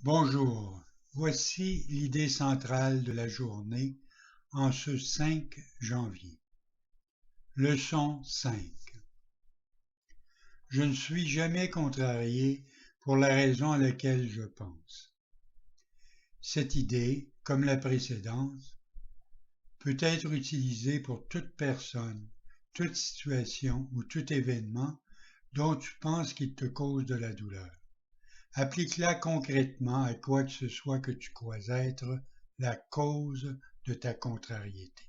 Bonjour, voici l'idée centrale de la journée en ce 5 janvier. Leçon 5. Je ne suis jamais contrarié pour la raison à laquelle je pense. Cette idée, comme la précédente, peut être utilisée pour toute personne, toute situation ou tout événement dont tu penses qu'il te cause de la douleur. Applique-la concrètement à quoi que ce soit que tu crois être la cause de ta contrariété,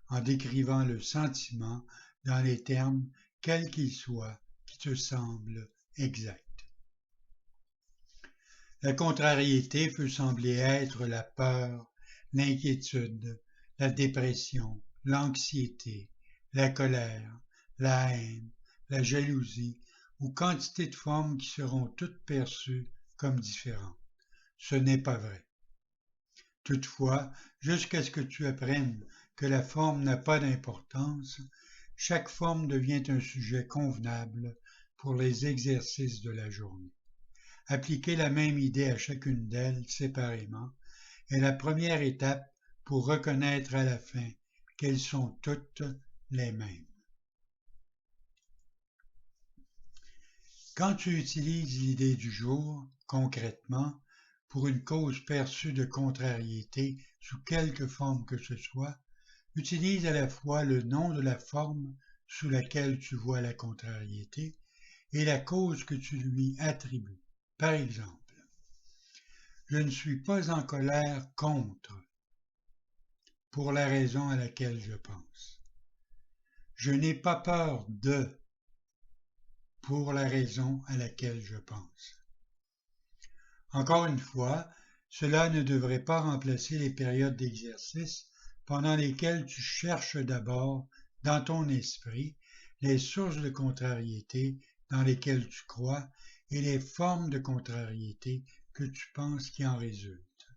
en décrivant le sentiment dans les termes quels qu'ils soient qui te semblent exacts. La contrariété peut sembler être la peur, l'inquiétude, la dépression, l'anxiété, la colère, la haine, la jalousie ou quantité de formes qui seront toutes perçues comme différentes. Ce n'est pas vrai. Toutefois, jusqu'à ce que tu apprennes que la forme n'a pas d'importance, chaque forme devient un sujet convenable pour les exercices de la journée. Appliquer la même idée à chacune d'elles séparément est la première étape pour reconnaître à la fin qu'elles sont toutes les mêmes. Quand tu utilises l'idée du jour, concrètement, pour une cause perçue de contrariété sous quelque forme que ce soit, utilise à la fois le nom de la forme sous laquelle tu vois la contrariété et la cause que tu lui attribues. Par exemple, je ne suis pas en colère contre, pour la raison à laquelle je pense. Je n'ai pas peur de, pour la raison à laquelle je pense. Encore une fois, cela ne devrait pas remplacer les périodes d'exercice pendant lesquelles tu cherches d'abord, dans ton esprit, les sources de contrariété dans lesquelles tu crois et les formes de contrariété que tu penses qui en résultent.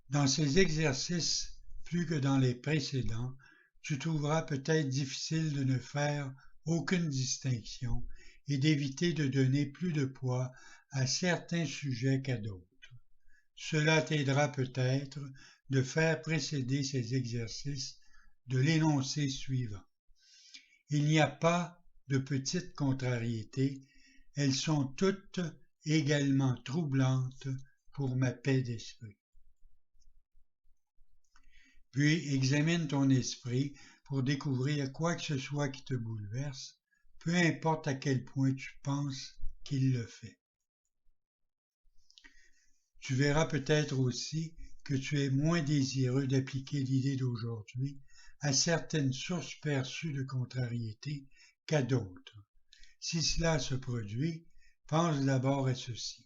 Dans ces exercices, plus que dans les précédents, tu trouveras peut-être difficile de ne faire aucune distinction et d'éviter de donner plus de poids à certains sujets qu'à d'autres. Cela t'aidera peut-être de faire précéder ces exercices de l'énoncé suivant. Il n'y a pas de petites contrariétés, elles sont toutes également troublantes pour ma paix d'esprit. Puis examine ton esprit pour découvrir quoi que ce soit qui te bouleverse, peu importe à quel point tu penses qu'il le fait. Tu verras peut-être aussi que tu es moins désireux d'appliquer l'idée d'aujourd'hui à certaines sources perçues de contrariété qu'à d'autres. Si cela se produit, pense d'abord à ceci.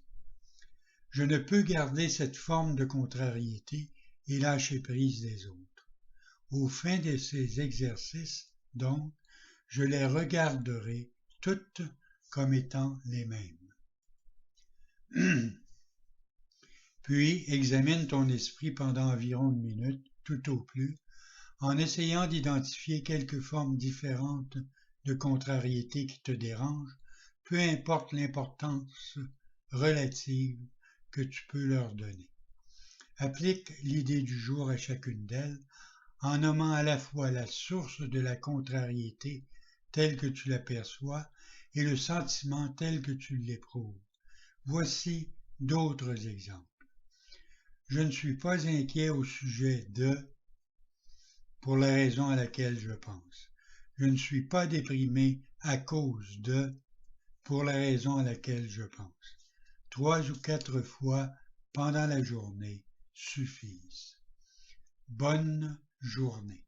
Je ne peux garder cette forme de contrariété et lâcher prise des autres. Au fin de ces exercices, donc, je les regarderai toutes comme étant les mêmes. Puis, examine ton esprit pendant environ une minute, tout au plus, en essayant d'identifier quelques formes différentes de contrariété qui te dérangent, peu importe l'importance relative que tu peux leur donner. Applique l'idée du jour à chacune d'elles, en nommant à la fois la source de la contrariété telle que tu l'aperçois et le sentiment tel que tu l'éprouves. Voici d'autres exemples. Je ne suis pas inquiet au sujet de, pour la raison à laquelle je pense. Je ne suis pas déprimé à cause de, pour la raison à laquelle je pense. 3 ou 4 fois pendant la journée suffisent. Bonne journée.